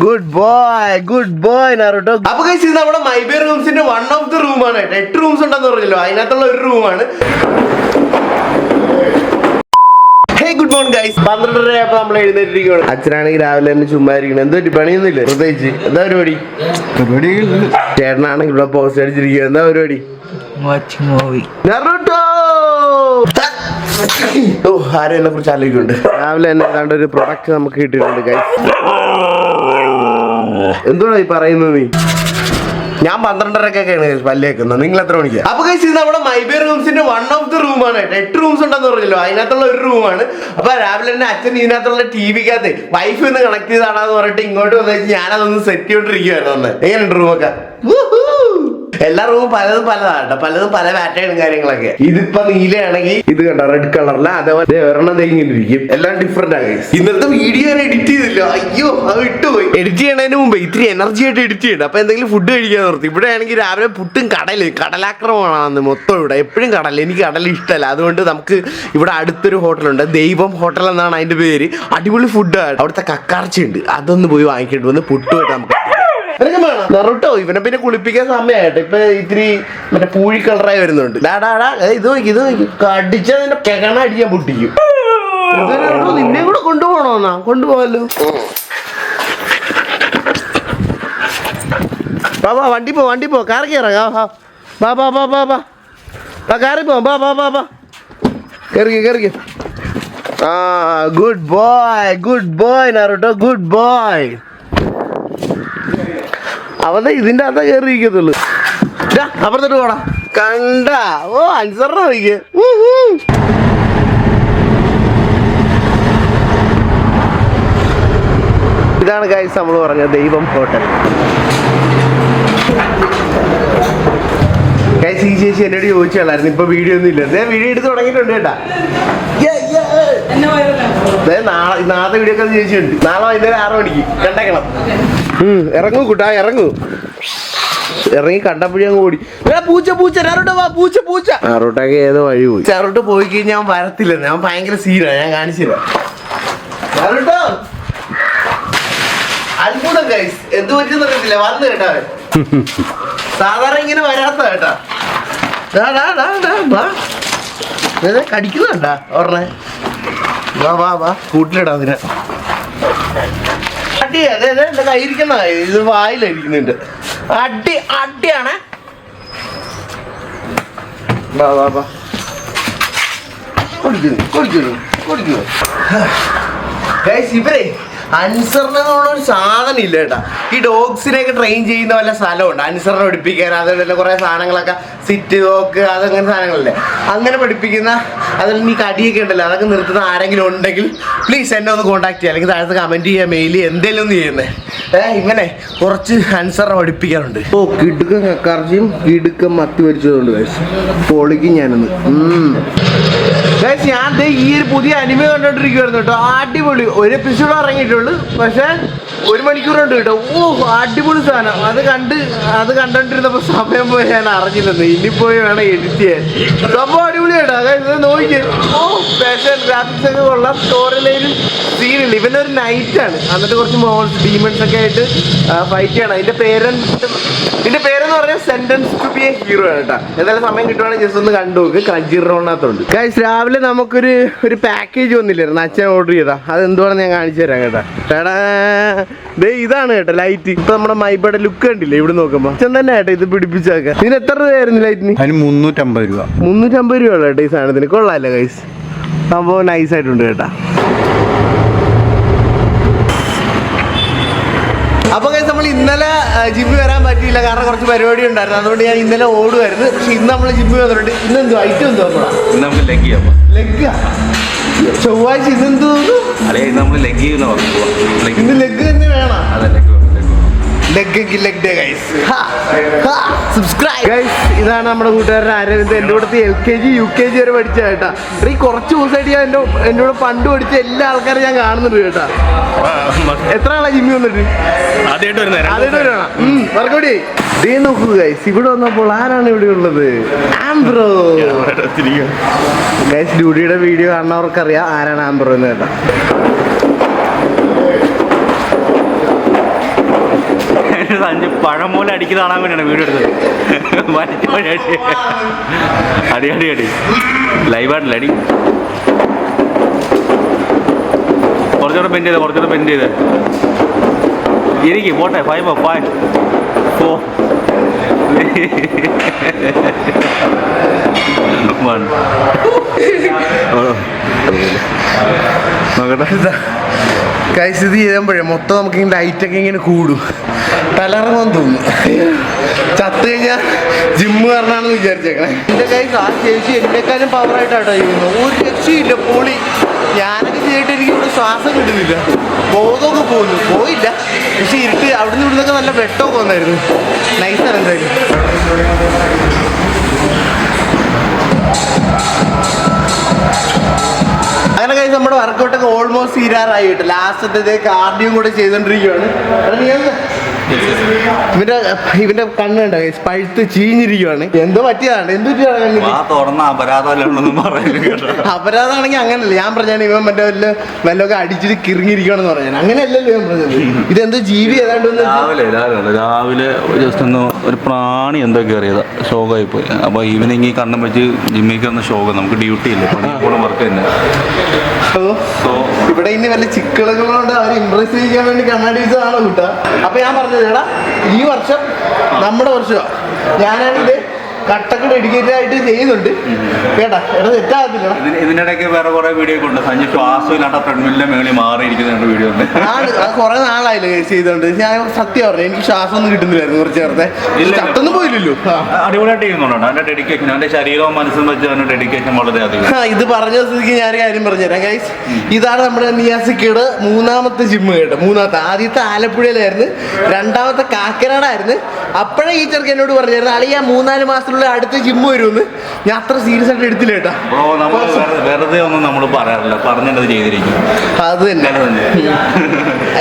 Good boy നാറുട്ടോ. അപ്പൊ guys ഇത് നമ്മുടെ മൈബേ റൂംസിന്റെ വൺ ഓഫ് ദി റൂമാണ്. 8 റൂംസ് ഉണ്ടെന്ന് പറഞ്ഞല്ലോ, അതിനകത്തുള്ള ഒരു റൂമാണ്. Good morning guys. 12:30 ആയപ്പോ നമ്മൾ എഴുന്നേറ്റിരിക്കുകയാണ്. അച്ഛനാണെങ്കിൽ രാവിലെ തന്നെ ചുമ്മാ ഇരിക്കണം. എന്തോ പണിയൊന്നുമില്ല പ്രത്യേകിച്ച്. എന്താ പരിപാടി? ചേട്ടനാണെങ്കിൽ ഇവിടെ പോസ്റ്റ് അടിച്ചിരിക്കുക. എന്താ പരിപാടി? ആരും എന്നെ കുറിച്ച് ആലോചിക്കുന്നുണ്ട്. രാവിലെ തന്നെ ഏതാണ്ട് ഒരു പ്രൊഡക്റ്റ് നമുക്ക് കിട്ടിയിട്ടുണ്ട് ഗൈസ്. എന്തുകൊണ്ടാ ഈ പറയുന്നത് നീ? ഞാൻ 12:30 പല്ലേക്കുന്നത്. നിങ്ങൾ എത്ര മണിക്ക്? അപ്പൊ ഗൈസ് ഇത് നമ്മുടെ മൈബേ റൂംസിന്റെ വൺ ഓഫ് ദി റൂമാണ്. 8 റൂംസ് ഉണ്ടെന്ന് പറഞ്ഞല്ലോ, അതിനകത്തുള്ള ഒരു റൂമാണ്. അപ്പൊ രാവിലെ തന്നെ അച്ഛൻ ഇതിനകത്തുള്ള ടിവിക്കകത്ത് വൈഫ് ഒന്ന് കണക്ട് ചെയ്താണെന്ന് പറഞ്ഞിട്ട് ഇങ്ങോട്ട് വന്നു. ഞാനതൊന്ന് സെറ്റ് ചെയ്തോണ്ടിരിക്കുവായിരുന്നു. എങ്ങനെയുണ്ട് റൂമൊക്കെ? എല്ലാ റൂമും പലതും പലതാട്ടോ, പലതും പല പാറ്റേണും കാര്യങ്ങളൊക്കെ. ഇതിപ്പോ നീലയാണെങ്കിൽ ഇത് കണ്ടോ റെഡ് കളറില്, അതേപോലെ ഒരെണ്ണം തെങ്ങിരിക്കും. എല്ലാം ഡിഫറെന്റ് ആണ്. ഇന്നത്തെ വീഡിയോ ഞാൻ എഡിറ്റ് ചെയ്തില്ല, അയ്യോ അത് വിട്ടുപോയി. എഡിറ്റ് ചെയ്യണതിന് മുമ്പ് ഇത്തിരി എനർജി ആയിട്ട് എഡിറ്റ് ചെയ്യണ്ട. അപ്പൊ എന്തെങ്കിലും ഫുഡ് കഴിക്കാൻ നിർത്തി. ഇവിടെ ആണെങ്കിൽ രാവിലെ പുട്ടും കടലാക്രമണമാണ് മൊത്തം. ഇവിടെ എപ്പോഴും കടൽ, എനിക്ക് കടൽ ഇഷ്ടമല്ല. അതുകൊണ്ട് നമുക്ക് ഇവിടെ അടുത്തൊരു ഹോട്ടലുണ്ട്, ദൈവം ഹോട്ടൽ എന്നാണ് അതിന്റെ പേര്. അടിപൊളി ഫുഡാണ്. അവിടുത്തെ കക്കാർച്ചി ഉണ്ട്, അതൊന്ന് പോയി വാങ്ങിക്കേണ്ടി വന്ന് പുട്ടുമായിട്ട് നമുക്ക് നറുട്ടോ. ഇവനെ പിന്നെ കുളിപ്പിക്കാൻ സമയമായിട്ട് ഇപ്പൊ ഇത്തിരി മറ്റേ പൂഴി കളറായി വരുന്നുണ്ട്. ഇത് കടിച്ചാൽ നിന്റെ കിണ അടിക്കാൻ പൊട്ടിക്കും. നിന്നെ കൂടെ കൊണ്ടുപോകണോന്നാ? കൊണ്ടുപോകല്ലോ. ബാബാ വണ്ടി പോ കാർ കയറാ. ബാ കാറി പോ. ബാ കയറി. Good boy Naruto, good boy. അവനെ ഇതിന്റെ അകത്താ കയറിയിരിക്കത്തുള്ളൂ. അപ്പുറത്തോട്ട് പോടാ. കണ്ട അനുസരണ വയ്ക്ക്. ഇതാണ് ഗൈസ് നമ്മൾ പറഞ്ഞ ദൈവം ഹോട്ടൽ. ഗൈസ് ഈ ചേച്ചി എന്നോട് ചോദിച്ചായിരുന്നു, ഇപ്പൊ വീഡിയോ ഒന്നും ഇല്ല. വീഡിയോ എടുത്ത് തുടങ്ങിയിട്ടുണ്ട് കേട്ടാ. നാളത്തെ വീഡിയോ ഒക്കെ ചേച്ചിയുണ്ട്. നാളെ വൈകുന്നേരം 6 മണിക്ക് കണ്ടേക്കണം. ഇറങ്ങൂ കൂട്ടാ, ഇറങ്ങി കണ്ടപ്പോഴേ അങ്ങ് ഓടി. പൂച്ച ചാറോട്ടൊക്കെ ഏതോ വഴി പോയി. ചാറോട്ട് പോയി കഴിഞ്ഞാൽ ഞാൻ വരത്തില്ല. ഞാൻ ഭയങ്കര സീനാണ്, ഞാൻ കാണിച്ചില്ല. ചാറോട്ടോ അത്ഭുതം ഗൈസ്, എന്ത് പറ്റുന്നറിയത്തില്ല. വന്ന് കേട്ടാ, സാധാരണ ഇങ്ങനെ വരാത്ത കേട്ടാ. കടിക്കുന്നുണ്ടാ ഓർണേ. വാ കൂട്ടിലിടാ അതിനെ. അടി അതെ എന്റെ കയ്യിരിക്കുന്ന, ഇത് വായിലിരിക്കുന്നുണ്ട്. അടിയാണ്. വാ കൊടുക്കുന്നു. ഇവരെ അനുസരണ എന്നുള്ളൊരു സാധനം ഇല്ല കേട്ടാ. ഈ ഡോഗ്സിനെയൊക്കെ ട്രെയിൻ ചെയ്യുന്ന വല്ല സ്ഥലമുണ്ട് അനുസരണ പഠിപ്പിക്കാൻ. അതുപോലെ കുറെ സാധനങ്ങളൊക്കെ സിറ്റ് ഡോഗ് അതങ്ങനെ സാധനങ്ങളല്ലേ അങ്ങനെ പഠിപ്പിക്കുന്ന. അതിൽ നീ കടിയൊക്കെ ഉണ്ടല്ലോ, അതൊക്കെ നിർത്തുന്ന ആരെങ്കിലും ഉണ്ടെങ്കിൽ പ്ലീസ് എന്നെ ഒന്ന് കോൺടാക്ട് ചെയ്യുക, അല്ലെങ്കിൽ താഴത്ത് കമന്റ് ചെയ്യുക, മെയിൽ എന്തെങ്കിലും ഒന്ന് ചെയ്യുന്നേ. ഇങ്ങനെ കുറച്ച് അനുസരണ പഠിപ്പിക്കാറുണ്ട്. കിടുക്കം കക്കാർച്ചിയും കിടുക്കം മത്തി വരിച്ചതുകൊണ്ട് പൊളിക്കും ഞാനൊന്ന്. ഞാൻ ഈ ഒരു പുതിയ അനിമ കണ്ടോണ്ടിരിക്കുവായിരുന്നു കേട്ടോ. അടിപൊളി. ഒരു എപ്പിസോഡ് ഇറങ്ങിയിട്ടുള്ളൂ, പക്ഷെ 1 മണിക്കൂറുണ്ട് കേട്ടോ. അടിപൊളി സാധനം. അത് കണ്ടോണ്ടിരുന്നപ്പോ സമയം പോയി ഞാൻ അറിഞ്ഞില്ലെന്ന്. ഇനി പോയി വേണം എഡിറ്റ് ചെയ്യാൻ. സംഭവം അടിപൊളിയായിട്ടോ. അതായത് നോക്കി ഫാഷൻ ഗ്രാഫിക്സ് ഒക്കെ കൊള്ളാം. സ്റ്റോറി ലൈനും സീനില്ല. ഇവനൊരു നൈറ്റാണ്, എന്നിട്ട് കുറച്ച് മോൺസ് ഡീമൺസ് ഒക്കെ ആയിട്ട് ഫൈറ്റ് ചെയ്യണം. ഇതിന്റെ പേരെന്ന് പറഞ്ഞാൽ sentenced to be a hero ആണ് കേട്ടോ. എന്തായാലും സമയം കിട്ടുവാണെങ്കിൽ ജസ്റ്റ് ഒന്ന് കണ്ടു നോക്ക്. ക്രഞ്ചിറോണകത്തുണ്ട് ഗൈസ്. രാവിലെ നമുക്കൊരു പാക്കേജ് വന്നില്ലായിരുന്നു, അച്ഛൻ ഓർഡർ ചെയ്താ. അതെന്തുവാണെന്ന് ഞാൻ കാണിച്ചു തരാം കേട്ടോ. ഇതാണ് കേട്ടോ ലൈറ്റ്. ഇപ്പൊ നമ്മുടെ മൈബയുടെ ലുക്ക് കണ്ടില്ലേ ഇവിടെ നോക്കുമ്പോ? അച്ഛൻ തന്നെ കേട്ടോ ഇത് പിടിപ്പിച്ചൊക്കെ. ഇതിന് എത്ര രൂപയായിരുന്നു ലൈറ്റിന്? 350 രൂപ. 350 രൂപ കേട്ടോ ഈ സാധനത്തിന്. കൊള്ളാല്ലേ ഗൈസ്, സംഭവം നൈസായിട്ടുണ്ട് കേട്ടോ. അപ്പൊ ഗൈസ് നമ്മൾ ഇന്നലെ ജിമ്മിൽ വരാൻ പറ്റിയില്ല, കാരണം കുറച്ച് പരിപാടി ഉണ്ടായിരുന്നു. അതുകൊണ്ട് ഞാൻ ഇന്നലെ ഓടുമായിരുന്നു. പക്ഷെ ഇന്ന് നമ്മൾ ജിമ്മിൽ വന്നിട്ടുണ്ട്. ഇന്ന് എന്തോ ഐറ്റം എന്തോ ലെഗ്. ചൊവ്വാഴ്ച ഇന്നെന്തോ ഇന്ന് ലെഗ് തന്നെ വേണം. Leg day guys. Subscribe guys. ഇതാണ് നമ്മുടെ കൂട്ടുകാരൻ അരവിന്ദ്. എൻ്റെ കൂടെ LKG UKG വരെ പഠിച്ച കേട്ടാ. ഈ കുറച്ച് ദിവസമായിട്ട് ഞാൻ എൻ്റെ കൂടെ പണ്ട് പഠിച്ച എല്ലാ ആൾക്കാരും ഞാൻ കാണുന്നുണ്ട് കേട്ടാ. എത്ര ആളാ ജിമ്മി വന്നിട്ട്? ആദ്യമായിട്ട് വരണം. വർക്കൗട്ട് നോക്കൂ ഗൈസ്. ഇവിടെ വന്നപ്പോൾ ആരാണ് ഇവിടെ ഉള്ളത്? ആംബ്രോ ഗൈസ്. ഡ്യൂട്ടിയുടെ വീഡിയോ കാണുന്നവർക്കറിയാം ആരാണ് ആംബ്രോ എന്ന് കേട്ടാ. സഞ്ജു പഴം പോലെ അടിക്കുന്ന കാണാൻ വേണ്ടിയാണ് വീഡിയോ എടുത്തത്. അടി അടി അടി ലൈവായിട്ടില്ല അടി. കുറച്ചുകൂടെ ബെൻഡ് ചെയ്ത് ഇരിക്കും പോട്ടെ. 5 4 1 നോക്കട്ടെ. ഗൈസ് ഇത് ചെയ്യുമ്പോഴേ മൊത്തം നമുക്ക് ലൈറ്റൊക്കെ ഇങ്ങനെ കൂടും, തലറങ്ങാൻ തോന്നും. ചത്ത് കഴിഞ്ഞാൽ ജിമ്മ് കാരണമാണെന്ന് വിചാരിച്ചേക്കണേ. എൻ്റെ ഗൈസ് ആ ചേച്ചി എന്നെക്കാളും പവറായിട്ടാട്ടോ ചെയ്യുന്നത്. ഒരു രക്ഷയില്ല, പൊളി. ഞാനൊക്കെ ചെയ്തിട്ട് എനിക്ക് ഇവിടെ ശ്വാസം കിട്ടുന്നില്ല, ബോധമൊക്കെ പോയില്ല. പക്ഷെ ഇരുട്ട് അവിടുന്ന് ഇവിടുന്നൊക്കെ നല്ല വെട്ടമൊക്കെ വന്നായിരുന്നു. നൈസാണ് എന്തായാലും. അങ്ങനെ കഴിച്ച് നമ്മുടെ വർക്കൗട്ടൊക്കെ ഓൾമോസ്റ്റ് തീരാറായിട്ട് ലാസ്റ്റത്തെ കാർഡിയും കൂടെ ചെയ്തോണ്ടിരിക്കുകയാണ്. ഇവന്റെ കണ്ണുണ്ടോ പഴുത്ത് ചീഞ്ഞിരിക്കുവാണ്. എന്തോ പറ്റിയതാണ്. അപരാധമാണെങ്കിൽ അങ്ങനല്ല ഞാൻ പറഞ്ഞാണ്. ഇവൻ മറ്റേ വല്ലതൊക്കെ അടിച്ചിട്ട് കിറങ്ങിയിരിക്കുകയാണെന്ന് പറഞ്ഞാൽ അങ്ങനെയല്ലല്ലോ ഞാൻ പറഞ്ഞത്. ഇതെന്തോ ജീവി ഏതാണ്ട് രാവിലെ ജസ്റ്റ് ഒന്ന് ഒരു പ്രാണി എന്തോ കയറിയതാ, ഷോക്കായി പോയി. അപ്പൊ ഈവനിങ് കണ്ണും വെച്ച് ജിമ്മിൽ കയറുന്ന ഷോക്ക്. നമുക്ക് ഡ്യൂട്ടി ഇല്ല, പണിക്കൂടെ വർക്ക് തന്നെ. ഇവിടെ ഇനി വല്ല ചിക്കളുകളോട് അവർ ഇംപ്രസ് ചെയ്യാൻ വേണ്ടി കണ്ണാടി വെച്ചതാണോ കൂട്ടാ. അപ്പൊ ഞാൻ പറഞ്ഞത് എടാ ഈ വർഷം നമ്മുടെ വർഷമാണ്. ഞാനാണിത് കട്ടക്ക് ഡെഡിക്കേറ്റഡ് ആയിട്ട് ചെയ്യുന്നുണ്ട് കേട്ടാ. എടാ തെറ്റാകത്തില്ല. ഇതിനിടയ്ക്ക് വേറെ കുറെ വീഡിയോ ഉണ്ട്. സഞ്ജു ശ്വാസമില്ലാത്ത ട്രെഡ്മില്ലിന്റെ മേളിൽ മാറിയിരിക്കുന്ന വീഡിയോ ഉണ്ട്. അത് കുറെ നാളായില്ലേ ചെയ്തോണ്ട്. ഞാൻ സത്യം പറഞ്ഞു, എനിക്ക് ശ്വാസം ഒന്നും കിട്ടുന്നില്ലായിരുന്നു കുറച്ച് നേരത്തെ. ചത്തൊന്നും പോയില്ലല്ലോ. അടിപൊളിയായിട്ട് ചെയ്യുന്നുണ്ടോ അതിന്റെ ഡെഡിക്കേഷൻ? അതിന്റെ ശരീരവും മനസ്സും വെച്ച് അതിന്റെ ഡെഡിക്കേഷൻ വളരെ അധികം. ഇത് പറഞ്ഞ സ്ഥിതിക്ക് ഞാനൊരു കാര്യം പറഞ്ഞുതരാം ഗൈസ്. ഇതാണ് നമ്മുടെ നിയാസിക്കയുടെ 3ാമത്തെ ജിമ്മ് കേട്ടോ. ആദ്യത്തെ ആലപ്പുഴയിലായിരുന്നു, 2ാമത്തെ കാക്കനാടായിരുന്നു. അപ്പോഴേ ഈ ചെറുക്ക് എന്നോട് പറഞ്ഞായിരുന്നു അളിയാ 3-4 മാസത്തിലുള്ള അടുത്ത ജിമ്മ് വരുമെന്ന്. ഞാൻ അത്ര സീരിയസ് ആയിട്ട് എടുത്തില്ല കേട്ടോ. വെറുതെ ഒന്നും നമ്മൾ പറയാറില്ല, പറഞ്ഞത് ചെയ്തിരിക്കും. അത് തന്നെ.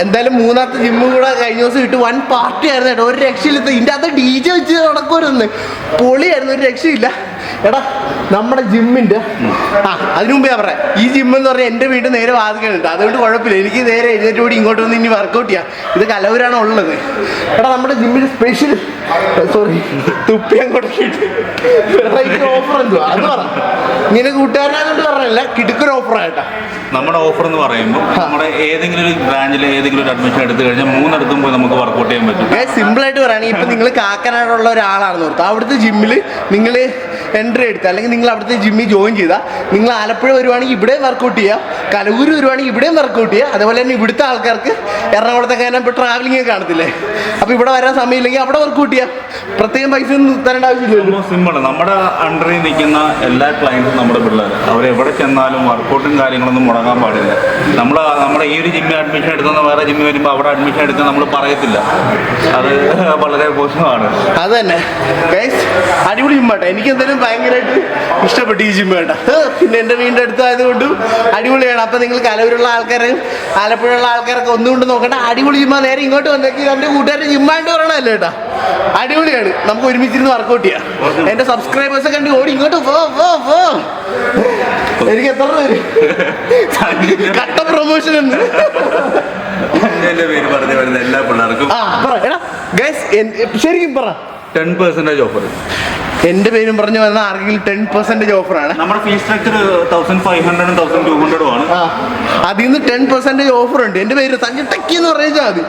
എന്തായാലും 3ാമത്തെ ജിമ്മും കൂടെ കഴിഞ്ഞ ദിവസം ഇട്ട് വൻ പാർട്ടി ആയിരുന്നു കേട്ടോ. ഒരു രക്ഷയില്ല. ഇതിൻ്റെ അകത്ത് DJ വെച്ച് നടക്കുമായിരുന്നു. പൊളിയായിരുന്നു, ഒരു രക്ഷയില്ല. എടാ നമ്മുടെ ജിമ്മിന്റെ അതിനു മുമ്പേ ഞാൻ പറയാം, ഈ ജിമ്മെന്ന് പറഞ്ഞാൽ എൻ്റെ വീട് നേരെ വാതിക്കുന്നുണ്ട്. അതുകൊണ്ട് കുഴപ്പമില്ല, എനിക്ക് നേരെ എഴുന്നേറ്റ് കൂടി ഇങ്ങോട്ട് വന്ന് ഇനി വർക്കൗട്ട് ചെയ്യാം. ഇത് കലവൂരാണ് ഉള്ളത്. എടാ നമ്മുടെ ജിമ്മിൽ സ്പെഷ്യൽ തുപ്പിയാൻ കൊടുക്കിയിട്ട് വെറൈറ്റി ഓഫർ എന്തുവാ അത് പറ. ഇങ്ങനെ കൂട്ടുകാരനായതുകൊണ്ട് പറഞ്ഞല്ല, കിടുക്കൊരു ഓഫറായിട്ടാ നമ്മുടെ ഓഫർ എന്ന് പറയുമ്പോൾ. നമ്മുടെ ഏതെങ്കിലും ഒരു ബ്രാഞ്ചിൽ ഏതെങ്കിലും ഒരു അഡ്മിഷൻ എടുത്തു കഴിഞ്ഞാൽ 3 പോയി നമുക്ക് വർക്കൗട്ട് ചെയ്യാൻ പറ്റും. സിമ്പിൾ ആയിട്ട് പറയുകയാണെങ്കിൽ ഇപ്പം നിങ്ങൾ കാക്കനാടുള്ള ഒരാളാണെന്ന് ഓർത്ത് അവിടുത്തെ ജിമ്മിൽ നിങ്ങൾ എൻട്രി എടുത്ത് അല്ലെങ്കിൽ നിങ്ങൾ അവിടുത്തെ ജിമ്മിൽ ജോയിൻ ചെയ്താൽ നിങ്ങൾ ആലപ്പുഴ വരുവാണെങ്കിൽ ഇവിടെയും വർക്കൗട്ട് ചെയ്യാം, കലൂർ വരുവാണെങ്കിൽ ഇവിടെയും വർക്കൗട്ട് ചെയ്യാം. അതുപോലെ തന്നെ ഇവിടുത്തെ ആൾക്കാർക്ക് എറണാകുളത്തൊക്കെ ഇപ്പോൾ ട്രാവലിംഗ് കാണത്തില്ലേ, അപ്പോൾ ഇവിടെ വരാൻ സമയമില്ലെങ്കിൽ അവിടെ വർക്കൗട്ട് ചെയ്യാം. പ്രത്യേകം പൈസ ഒന്നും തരേണ്ട ആവശ്യമില്ലല്ലോ. സിമ്പിൾ. നമ്മുടെ അണ്ടറിൽ നിൽക്കുന്ന എല്ലാ ക്ലയൻസും നമ്മുടെ പിള്ളേർ. അവരെവിടെ ചെന്നാലും വർക്കൗട്ടും കാര്യങ്ങളൊന്നും മുടങ്ങാൻ പാടില്ല. നമ്മുടെ ഈ ഒരു ജിമ്മിൽ അഡ്മിഷൻ എടുക്കുന്ന വേറെ ജിമ്മിൽ വരുമ്പോൾ അവിടെ അഡ്മിഷൻ എടുക്കാൻ നമ്മൾ പറയത്തില്ല. അത് വളരെ മോശമാണ്. അത് തന്നെ അടിപൊളി ജിമ്മാട്ടെ. എനിക്ക് എന്തായാലും ഭയങ്കരമായിട്ട് ഇഷ്ടപ്പെട്ടു ഈ ജിമ്മ് കേട്ടോ. പിന്നെ എൻ്റെ വീടിൻ്റെ അടുത്തായതുകൊണ്ടും അടിപൊളിയാണ്. അപ്പം നിങ്ങൾ കലൂരുള്ള ആൾക്കാർ ആലപ്പുഴയുള്ള ആൾക്കാരൊക്കെ ഒന്നുകൊണ്ട് നോക്കണ്ട, അടിപൊളി ജിമ്മ. നേരെ ഇങ്ങോട്ട് വന്നേക്ക് എൻ്റെ കൂട്ടുകാരുടെ ജിമ്മായിട്ട് പറയണമല്ലോ കേട്ടോ. അടിപൊളിയാണ്, നമുക്ക് ഒരുമിച്ചിരുന്ന് വർക്കൗട്ട് ചെയ്യാം. എൻ്റെ സബ്സ്ക്രൈബേഴ്സ് ഒക്കെ ഓടി ഇങ്ങോട്ട് പോ. എനിക്ക് എത്ര പേര് കട്ട പ്രൊമോഷൻ എന്ന് പേര് പറഞ്ഞു വരുന്ന എല്ലാ പിള്ളേർക്കും ശരിക്കും പറ 10% ഓഫർ. എന്റെ പേരും പറഞ്ഞു വന്ന ആർക്കെങ്കിലും 10% ഓഫറാണ്. നമ്മുടെ ഫീസ് സ്ട്രക്ചർ 1500 1200 ആണ്. അതിൽ നിന്ന് 10% ഓഫർ ഉണ്ട്. എന്റെ പേര് സഞ്ജു ടെക്കി എന്ന് പറഞ്ഞാൽ മതി.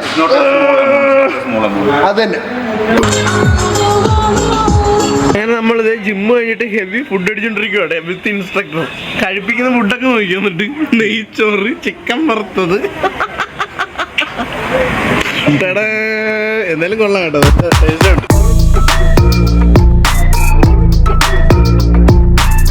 അതന്നെ. അങ്ങനെ നമ്മളിത് ജിമ്മ് കഴിഞ്ഞിട്ട് ഹെവി ഫുഡ് അടിച്ചോണ്ടിരിക്കുവാണ് വിത്ത് ഇൻസ്ട്രക്ടർ. കഴിപ്പിക്കുന്ന ഫുഡൊക്കെ നോക്കിയിട്ട് നെയ്ച്ചോറ്, ചിക്കൻ വറുത്തത്. എന്തായാലും കൊള്ളാം കേട്ടോ, ടേസ്റ്റ് ഉണ്ട്.